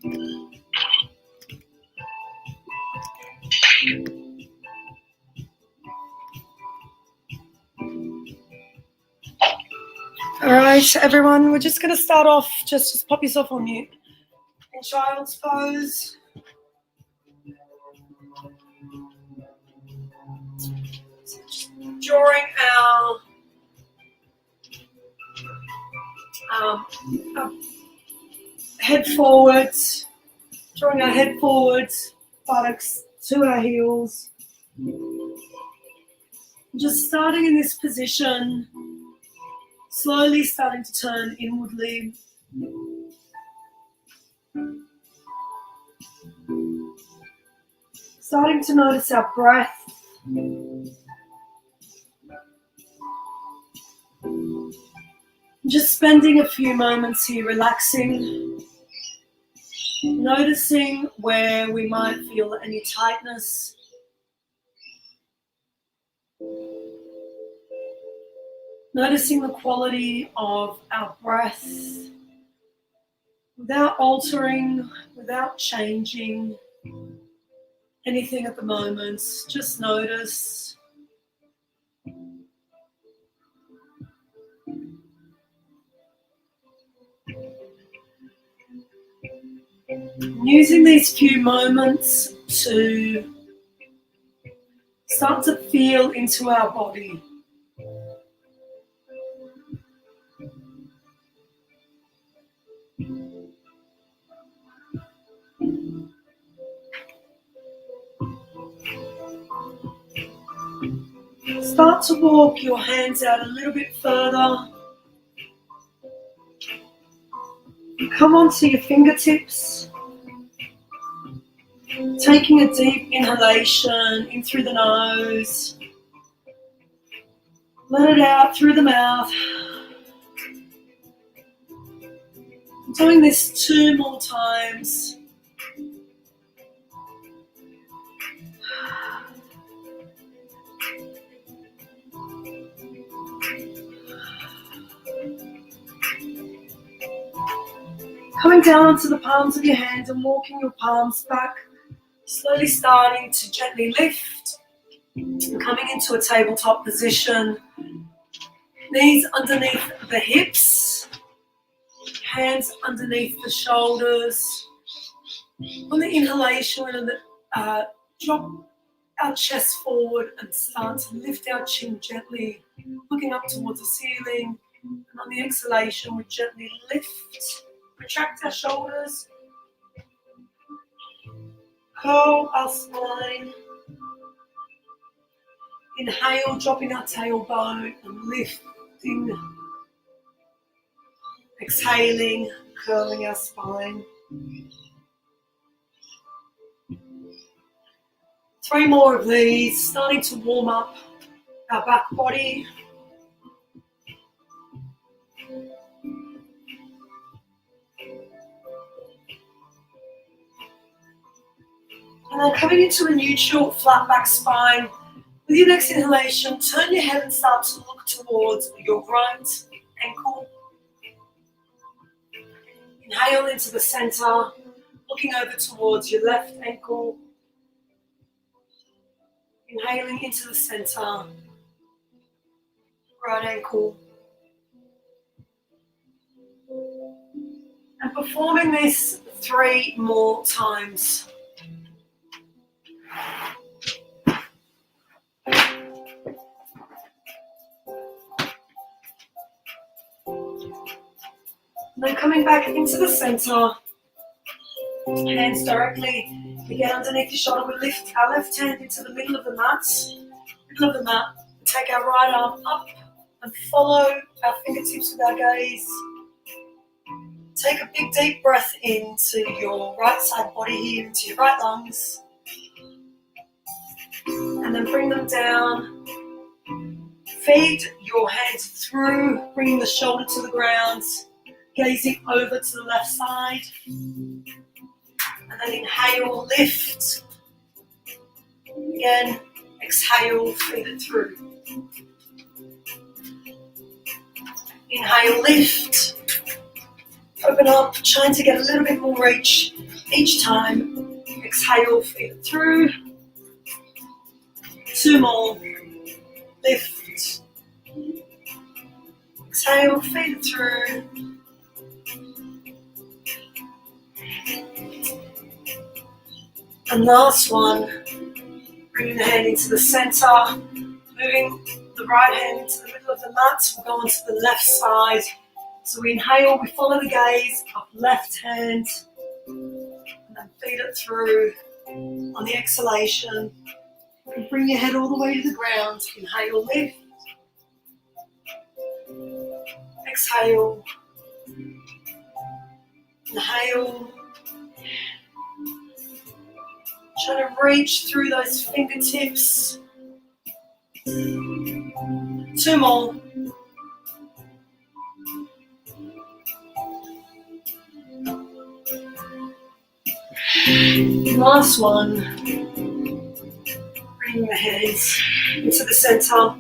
All right, everyone, we're just going to start off, just pop yourself on mute. In child's pose. Drawing our head forwards, buttocks to our heels. Just starting in this position, slowly starting to turn inwardly. Starting to notice our breath. Just spending a few moments here relaxing, noticing where we might feel any tightness. Noticing the quality of our breath without altering, without changing anything at the moment. Just notice. Using these few moments to start to feel into our body. Start to walk your hands out a little bit further. Come onto your fingertips. Taking a deep inhalation in through the nose. Let it out through the mouth. Doing this 2 more times. Coming down onto the palms of your hands and walking your palms back. Slowly starting to gently lift. And coming into a tabletop position. Knees underneath the hips. Hands underneath the shoulders. On the inhalation, we're going to drop our chest forward and start to lift our chin gently, looking up towards the ceiling. And on the exhalation, we gently lift, retract our shoulders, curl our spine. Inhale, dropping our tailbone and lifting. Exhaling, curling our spine. 3 more of these, starting to warm up our back body. And then coming into a neutral flat back spine. With your next inhalation, turn your head and start to look towards your right ankle. Inhale into the center, looking over towards your left ankle. Inhaling into the center, right ankle. And performing this 3 more times. Then coming back into the center, hands directly again underneath your shoulder. We lift our left hand into the middle of the mat. Take our right arm up and follow our fingertips with our gaze. Take a big deep breath into your right side body here, into your right lungs. And then bring them down. Feed your hands through, bringing the shoulder to the ground. Gazing over to the left side. And then inhale, lift. Again, exhale, feed it through. Inhale, lift. Open up, trying to get a little bit more reach Each time, exhale, feed it through. 2 more. Lift. Exhale, feed it through. And last one, bringing the hand into the center, moving the right hand into the middle of the mat. We'll go onto the left side. So we inhale, we follow the gaze, up left hand, and then feed it through. On the exhalation, and bring your head all the way to the ground. Inhale, lift. Exhale. Inhale. Try to reach through those fingertips. 2 more. Last one. Bring the hands into the center.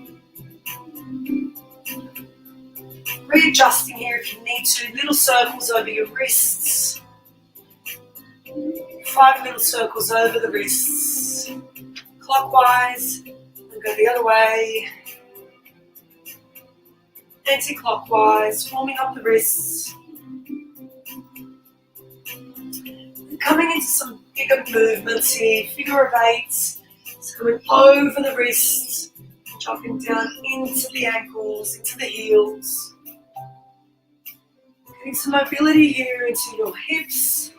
Readjusting here if you need to. Little circles over your wrists. 5 little circles over the wrists. Clockwise. And go the other way. Anti-clockwise. Warming up the wrists. Coming into some bigger movements here, figure of 8, so coming over the wrists, dropping down into the ankles, into the heels. Getting some mobility here into your hips.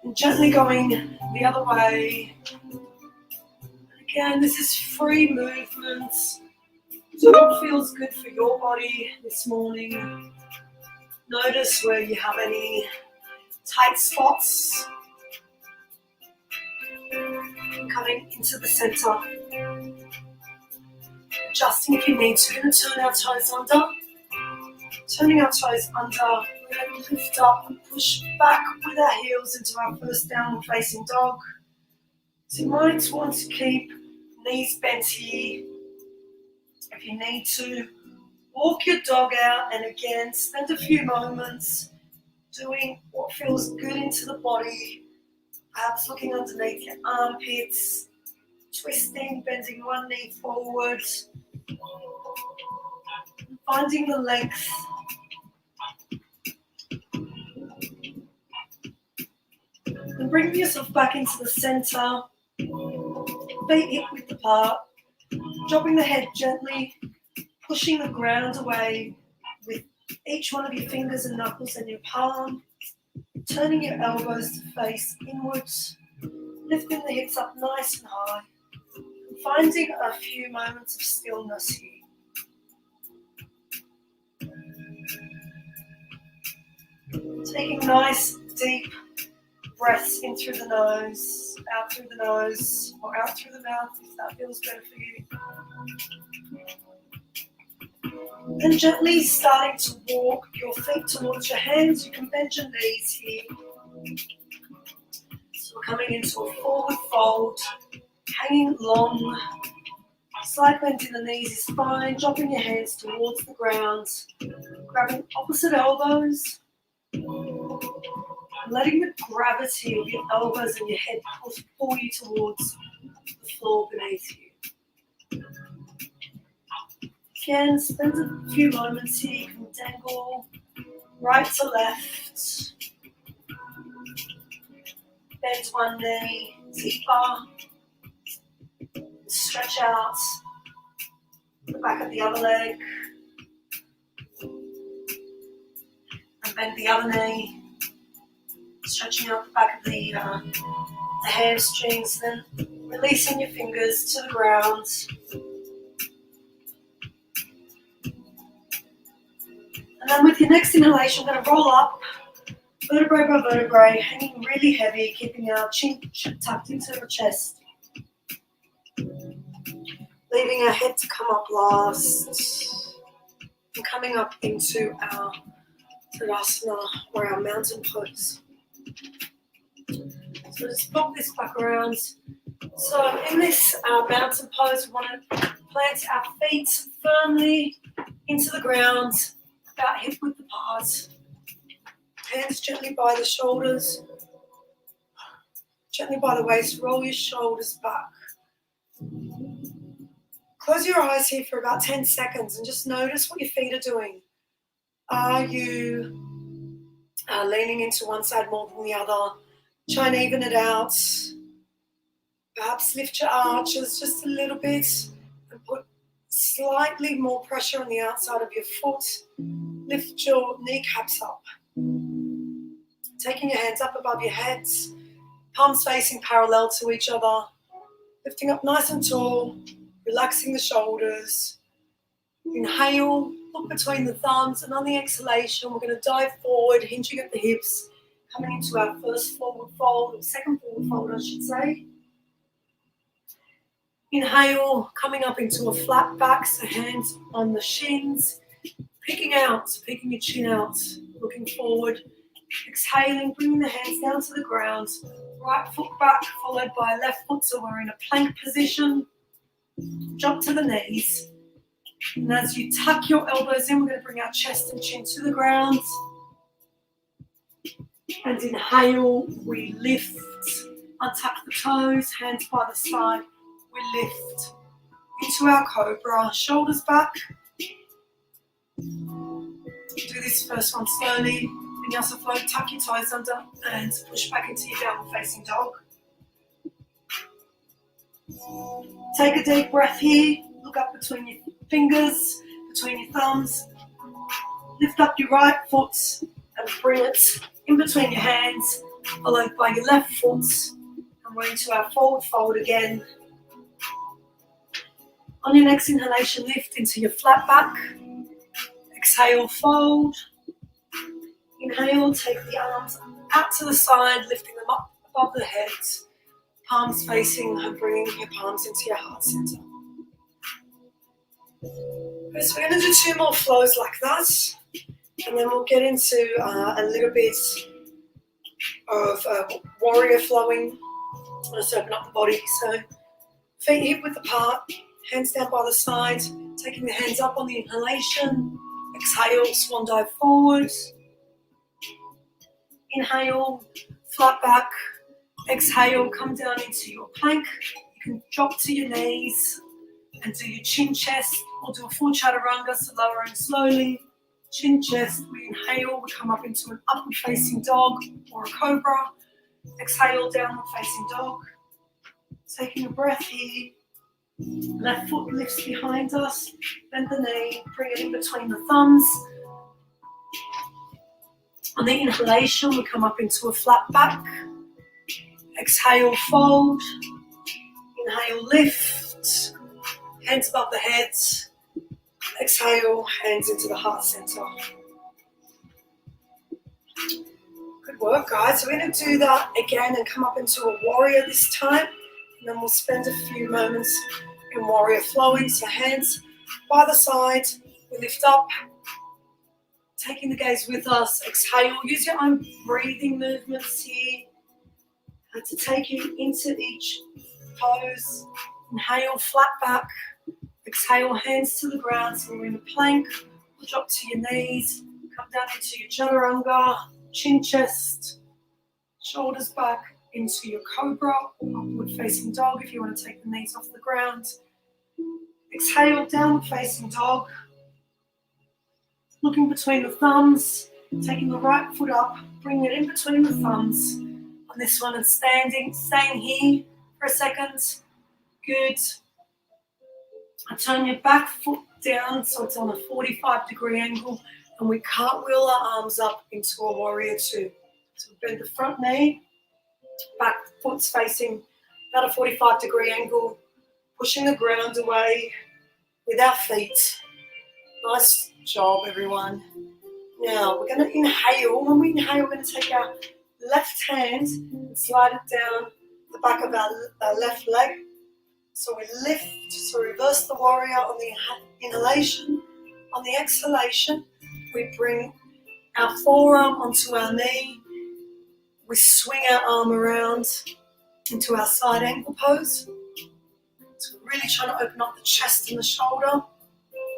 And gently going the other way. And again, this is free movement. So what feels good for your body this morning. Notice where you have any tight spots. Coming into the center. Adjusting if you need to. We're going to turn our toes under. Turning our toes under. We're going to lift up and push back with our heels into our first downward facing dog. So you might want to keep knees bent here. If you need to, walk your dog out, and again, spend a few moments doing what feels good into the body. Perhaps looking underneath your armpits, twisting, bending one knee forward, finding the length. And bringing yourself back into the center, feet hip width apart, dropping the head gently, pushing the ground away with each one of your fingers and knuckles and your palm, turning your elbows to face inwards, lifting the hips up nice and high, and finding a few moments of stillness here. Taking nice, deep breaths in through the nose, out through the nose, or out through the mouth if that feels better for you. And gently starting to walk your feet towards your hands. You can bend your knees here. So we're coming into a forward fold, hanging long. Slight bend in the knees is fine. Dropping your hands towards the ground. Grabbing opposite elbows. Letting the gravity of your elbows and your head pull you towards the floor beneath you. Again, spend a few moments here. You can dangle right to left. Bend one knee deeper. Stretch out the back of the other leg. And bend the other knee. Stretching out the back of the hamstrings, then releasing your fingers to the ground. And then with your next inhalation, I'm going to roll up, vertebrae by vertebrae, hanging really heavy, keeping our chin tucked into the chest. Leaving our head to come up last. And coming up into our Tadasana, or our mountain pose. So just pop this back around. So in this mountain pose, we want to plant our feet firmly into the ground, about hip width apart. Hands gently by the shoulders, gently by the waist. Roll your shoulders back. Close your eyes here for about 10 seconds and just notice what your feet are doing. Are you leaning into one side more than the other? Try and even it out. Perhaps lift your arches just a little bit and put slightly more pressure on the outside of your foot. Lift your kneecaps up. Taking your hands up above your heads, palms facing parallel to each other. Lifting up nice and tall, relaxing the shoulders. Inhale, look between the thumbs, and on the exhalation, we're going to dive forward, hinging at the hips, coming into our first forward fold, or second forward fold, I should say. Inhale, coming up into a flat back, so hands on the shins, peeking your chin out, looking forward. Exhaling, bringing the hands down to the ground, right foot back, followed by left foot, so we're in a plank position. Drop to the knees. And as you tuck your elbows in, we're going to bring our chest and chin to the ground. And inhale, we lift. Untuck the toes, hands by the side. We lift into our cobra, shoulders back. Do this first one slowly. Vinyasa flow, tuck your toes under and push back into your downward facing dog. Take a deep breath here. Look up between your fingers, between your thumbs. Lift up your right foot and bring it in between your hands, followed by your left foot. And we're into our forward fold again. On your next inhalation, lift into your flat back. Exhale, fold. Inhale, take the arms out to the side, lifting them up above the head. Palms facing and bringing your palms into your heart center. Okay, so we're going to do 2 more flows like that, and then we'll get into a little bit of warrior flowing. Let's open up the body. So feet hip width apart, hands down by the side, taking the hands up on the inhalation. Exhale, swan dive forward. Inhale, flat back. Exhale, come down into your plank. You can drop to your knees and do your chin chest, or do a full chaturanga, so lowering slowly. Chin chest, we inhale, we come up into an upward facing dog or a cobra. Exhale, downward facing dog. Taking a breath here. Left foot lifts behind us, bend the knee, bring it in between the thumbs. On the inhalation, we come up into a flat back. Exhale, fold. Inhale, lift. Hands above the head. Exhale, hands into the heart center. Good work, guys. So we're going to do that again and come up into a warrior this time. And then we'll spend a few moments in warrior flowing. So hands by the side. We lift up. Taking the gaze with us. Exhale. Use your own breathing movements here to take you into each pose. Inhale, flat back. Exhale, hands to the ground. So we're in a plank. We'll drop to your knees. Come down into your chaturanga. Chin chest. Shoulders back into your cobra. Upward facing dog if you want to take the knees off the ground. Exhale, downward facing dog. Looking between the thumbs. Taking the right foot up. Bringing it in between the thumbs. On this one and staying here for a second. Good. And turn your back foot down so it's on a 45-degree angle, and we cartwheel our arms up into a warrior 2. So bend the front knee, back foot's facing about a 45-degree angle, pushing the ground away with our feet. Nice job, everyone. Now we're going to inhale. When we inhale, we're going to take our left hand and slide it down the back of our left leg. So we lift, so reverse the warrior on the inhalation. On the exhalation, we bring our forearm onto our knee. We swing our arm around into our side ankle pose. So we're really trying to open up the chest and the shoulder.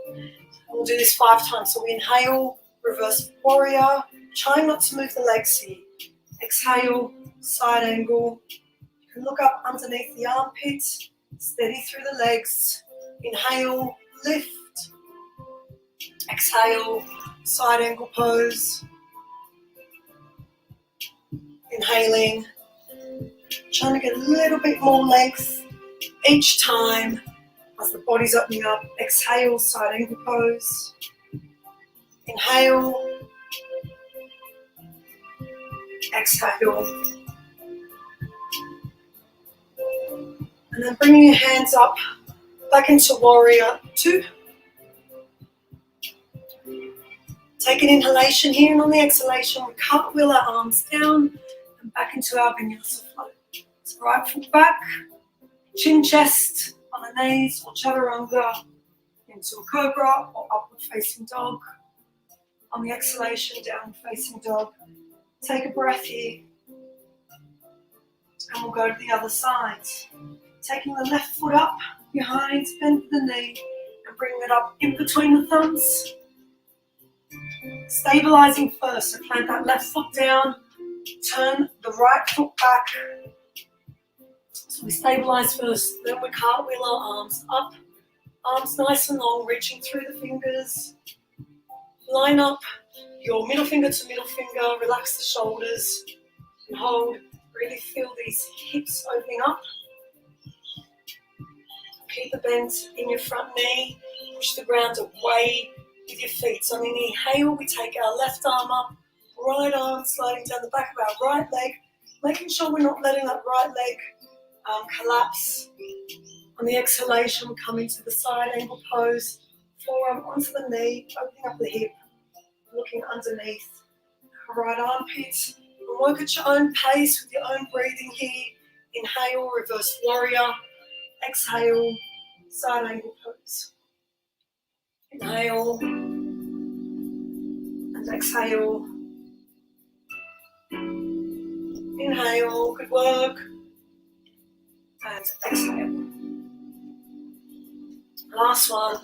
And we'll do this 5 times. So we inhale, reverse warrior. Trying not to move the legs here. Exhale, side angle. You can look up underneath the armpit, steady through the legs. Inhale, lift. Exhale, side angle pose. Inhaling, trying to get a little bit more length each time as the body's opening up. Exhale, side angle pose. Inhale. Exhale. And then bringing your hands up back into warrior 2. Take an inhalation here, and on the exhalation, we cartwheel our arms down and back into our vinyasa flow. So right foot back, chin chest on the knees, or chaturanga into a cobra or upward facing dog. On the exhalation, downward facing dog. Take a breath here, and we'll go to the other side. Taking the left foot up behind, bend the knee, and bring it up in between the thumbs. Stabilizing first, so plant that left foot down, turn the right foot back. So we stabilize first, then we cartwheel our arms up, arms nice and long, reaching through the fingers. Line up your middle finger to middle finger, relax the shoulders, and hold. Really feel these hips opening up. Keep a bend in your front knee, push the ground away with your feet. So on an inhale, we take our left arm up, right arm sliding down the back of our right leg, making sure we're not letting that right leg collapse. On the exhalation, we come into the side angle pose, forearm onto the knee, opening up the hip, looking underneath our right armpit. And work at your own pace with your own breathing here. Inhale, reverse warrior. Exhale, side angle pose. Inhale and exhale. Inhale, good work. And exhale. Last one.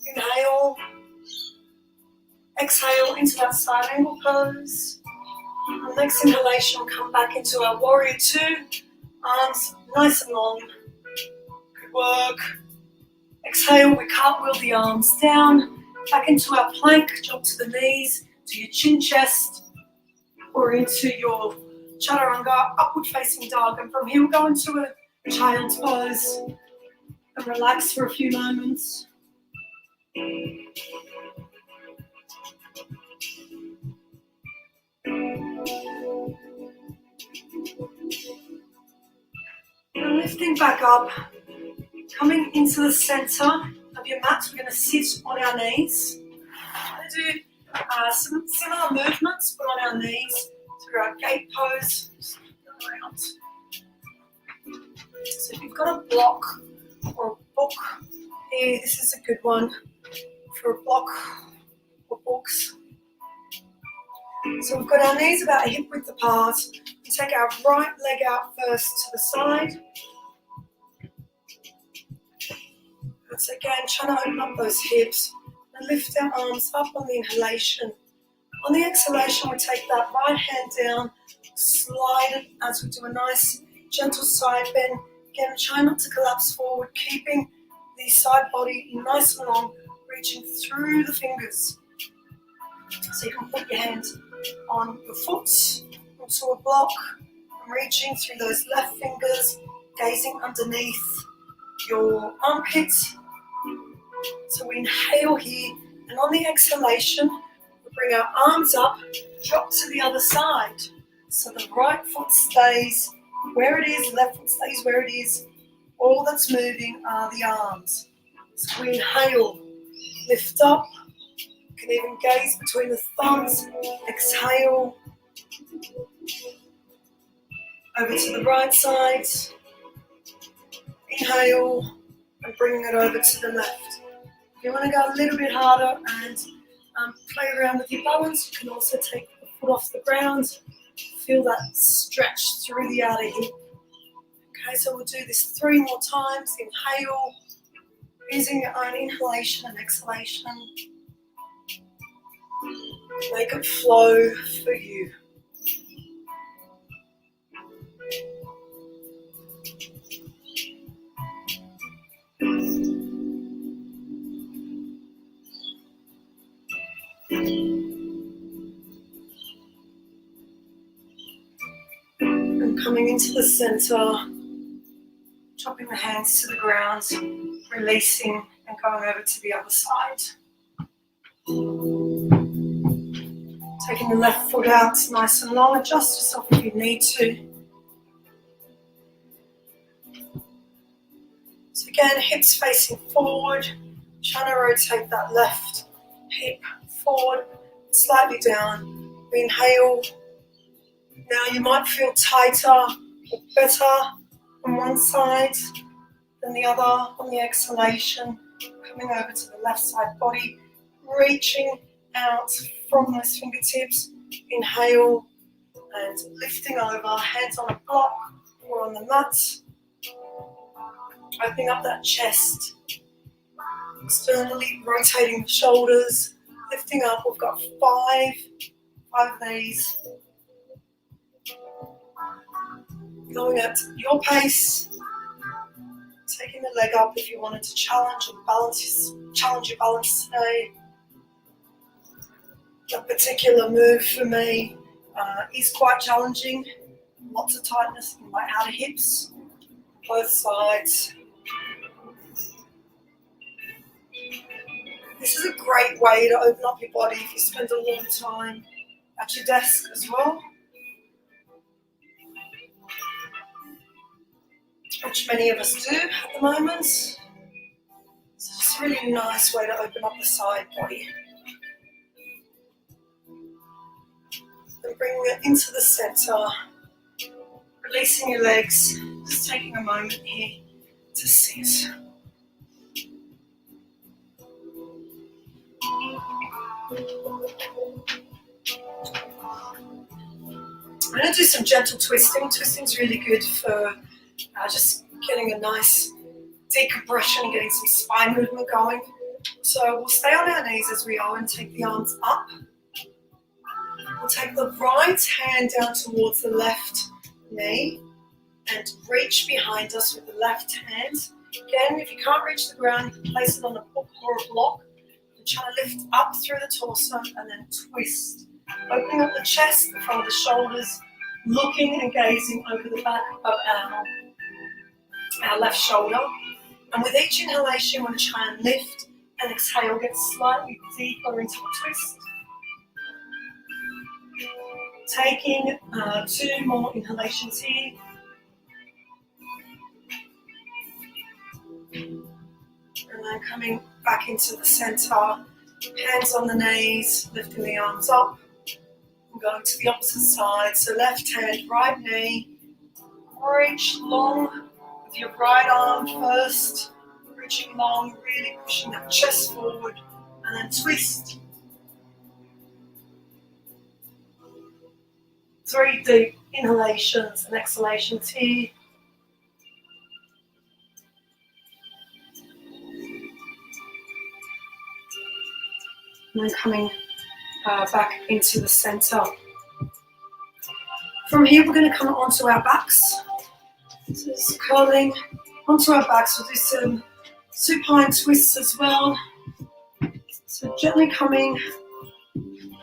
Inhale. Exhale into that side angle pose. And next inhalation, come back into our warrior 2. Arms nice and long. Good work. Exhale, we cartwheel the arms down, back into our plank, drop to the knees, to your chin chest, or into your chaturanga, upward facing dog. And from here, we'll go into a child's pose and relax for a few moments. And lifting back up, coming into the center of your mat, we're going to sit on our knees. We're going to do some similar movements, but on our knees through our gate pose. Just go around. So if you've got a block or a book here, this is a good one for a block or books. So we've got our knees about hip width apart. We take our right leg out first to the side. So again, trying to open up those hips and lift our arms up on the inhalation. On the exhalation, we take that right hand down, slide it as we do a nice gentle side bend. Again, try not to collapse forward, keeping the side body nice and long, reaching through the fingers. So you can put your hands on your foot, onto a block, and reaching through those left fingers, gazing underneath your armpits. So we inhale here, and on the exhalation, we bring our arms up, drop to the other side. So the right foot stays where it is, left foot stays where it is. All that's moving are the arms. So we inhale, lift up. You can even gaze between the thumbs. Exhale. Over to the right side. Inhale, and bring it over to the left. If you want to go a little bit harder and play around with your balance, you can also take the foot off the ground. Feel that stretch through the outer hip. Okay, so we'll do this 3 more times. Inhale, using your own inhalation and exhalation. Make it flow for you. And coming into the center, dropping the hands to the ground, releasing and going over to the other side. Taking the left foot out nice and long. Adjust yourself if you need to. So again, hips facing forward, trying to rotate that left hip forward, slightly down. We inhale. Now you might feel tighter or better on one side than the other on the exhalation. Coming over to the left side body, reaching out from those fingertips. Inhale and lifting over, hands on a block or on the mat. Opening up that chest, externally rotating the shoulders, lifting up. We've got five of these. Going at your pace, taking the leg up if you wanted to challenge your balance today. A particular move for me is quite challenging. Lots of tightness in my outer hips, both sides. This is a great way to open up your body if you spend a long time at your desk as well, which many of us do at the moment. So it's a really nice way to open up the side body. And bringing it into the center, releasing your legs, just taking a moment here to sit. I'm going to do some gentle twisting. Twisting's really good for just getting a nice decompression and getting some spine movement going. So we'll stay on our knees as we are and take the arms up. We'll take the right hand down towards the left knee and reach behind us with the left hand. Again, if you can't reach the ground, place it on a book or a block. And try to lift up through the torso and then twist. Opening up the chest, the front of the shoulders, looking and gazing over the back of our left shoulder. And with each inhalation, we're going to try and lift and exhale, get slightly deeper into a twist. Taking 2 more inhalations here. And then coming back into the center, hands on the knees, lifting the arms up. And going to the opposite side, so left hand, right knee. Reach long with your right arm first. Reaching long, really pushing that chest forward. And then twist. 3 deep inhalations and exhalations here. And then coming back into the center. From here, we're going to come onto our backs. So just curling onto our backs. We'll do some supine twists as well. So gently coming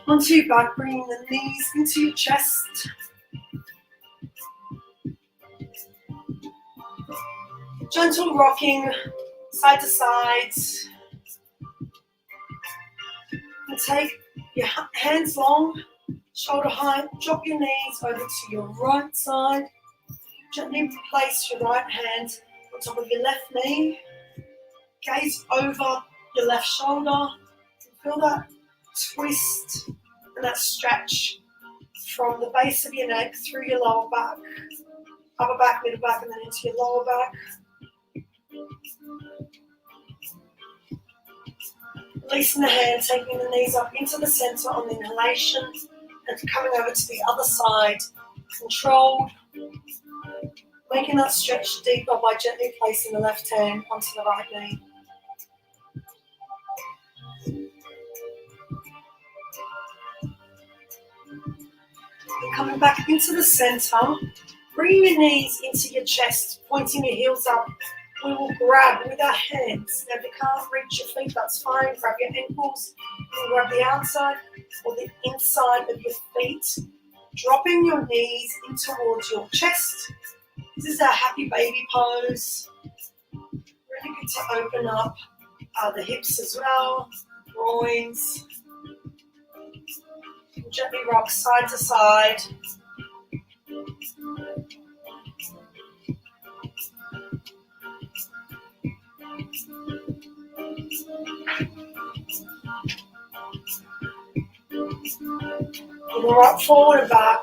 onto your back, bringing the knees into your chest. Gentle rocking side to side. And take your hands long, shoulder height, drop your knees over to your right side. Gently place your right hand on top of your left knee. Gaze over your left shoulder. Feel that twist and that stretch from the base of your neck through your lower back, upper back, middle back, and then into your lower back. Releasing the hand, taking the knees up into the center on the inhalation and coming over to the other side, controlled. Making that stretch deeper by gently placing the left hand onto the right knee. Coming back into the center, bring your knees into your chest, pointing your heels up. We will grab with our hands. Now if you can't reach your feet, that's fine. Grab your ankles, and grab the outside or the inside of your feet. Dropping your knees in towards your chest. This is our happy baby pose. Really good to open up the hips as well, groins. Gently rock side to side. We'll rock forward and back.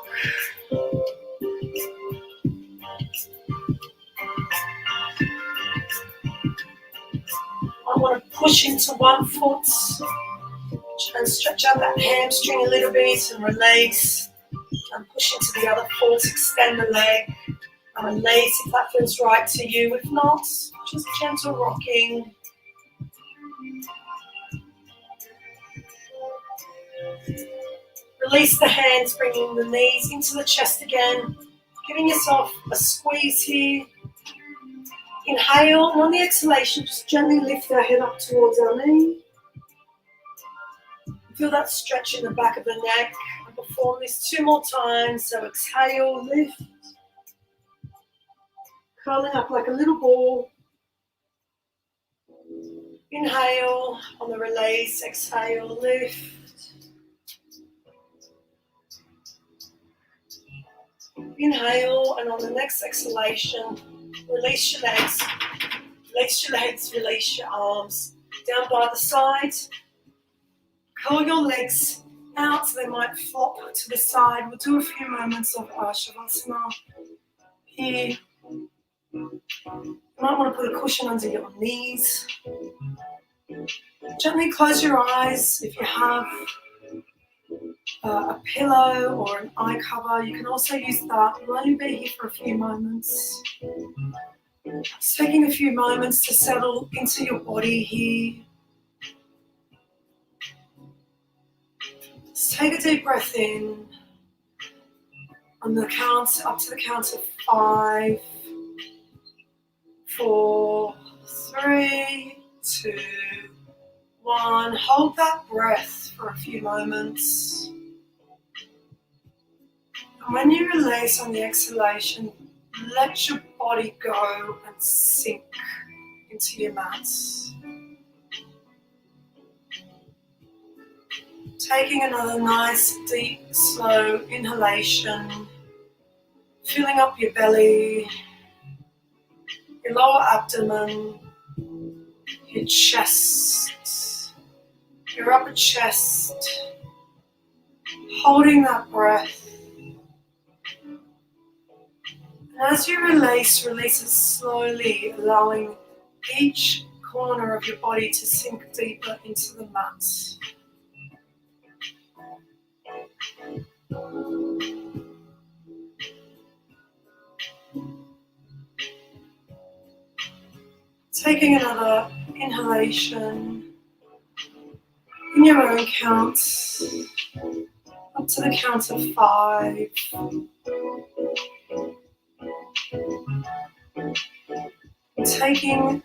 I want to push into one foot and stretch out that hamstring a little bit and release. And push into the other foot, extend the leg and release if that feels right to you. If not, just gentle rocking. Release the hands, bringing the knees into the chest again. Giving yourself a squeeze here. Inhale, and on the exhalation, just gently lift our head up towards our knee. Feel that stretch in the back of the neck. And perform this 2 more times. So exhale, lift. Curling up like a little ball. Inhale, on the release, exhale, lift. Inhale, and on the next exhalation, release your legs, release your arms. Down by the side. Curl your legs out so they might flop to the side. We'll do a few moments of Shavasana here. You might want to put a cushion under your knees. Gently close your eyes if you have a pillow or an eye cover. You can also use that. We'll only be here for a few moments. Just taking a few moments to settle into your body here. Just take a deep breath in. On the count, up to the count of 5, 4, 3, 2, 1. Hold that breath for a few moments. And when you release on the exhalation, let your body go and sink into your mat. Taking another nice, deep, slow inhalation, filling up your belly, your lower abdomen, your chest, your upper chest, holding that breath. And as you release it slowly, allowing each corner of your body to sink deeper into the mat. Taking another inhalation in your own count, up to the count of 5. Taking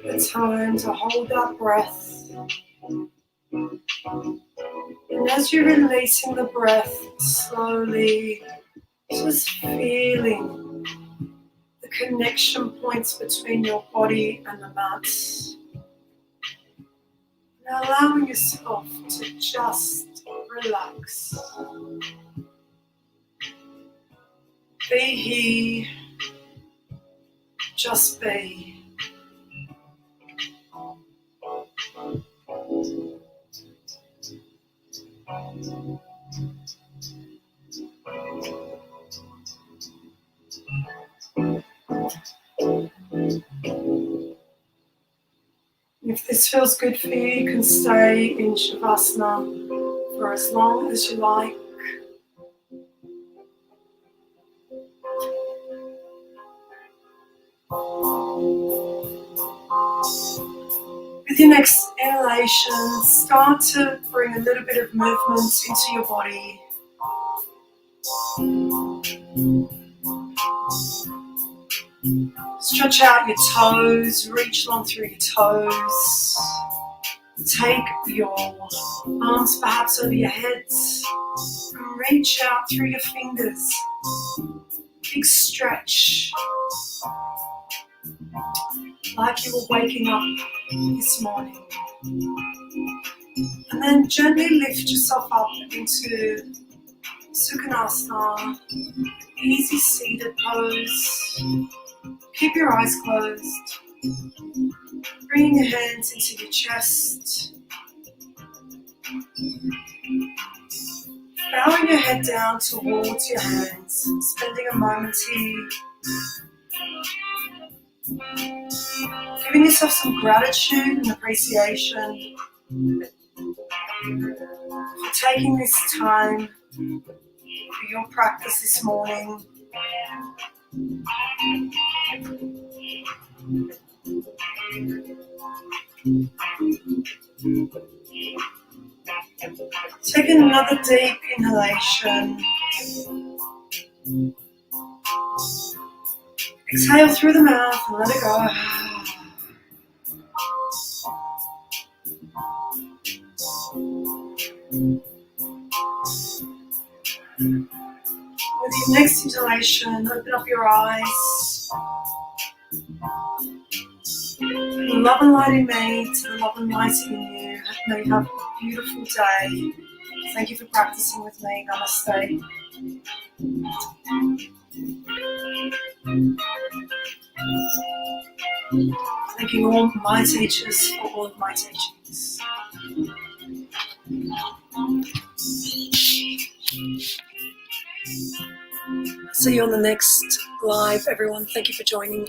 the time to hold that breath. And as you're releasing the breath slowly, just feeling the connection points between your body and the mat. And allowing yourself to just relax. Be here, just be. If this feels good for you, you can stay in Shavasana for as long as you like. With your next inhalation, start to bring a little bit of movement into your body. Stretch out your toes, reach long through your toes. Take your arms perhaps over your heads and reach out through your fingers. Big stretch, like you were waking up this morning. And then gently lift yourself up into Sukhanasana, easy seated pose. Keep your eyes closed. Bring your hands into your chest. Bowing your head down towards your hands, spending a moment here. Giving yourself some gratitude and appreciation for taking this time for your practice this morning. Take another deep inhalation. Exhale through the mouth and let it go. With your next inhalation, open up your eyes. Love and light in me to the love and light in you. May you have a beautiful day. Thank you for practicing with me. Namaste. Thanking all my teachers for all of my teachings. See you on the next live, everyone. Thank you for joining.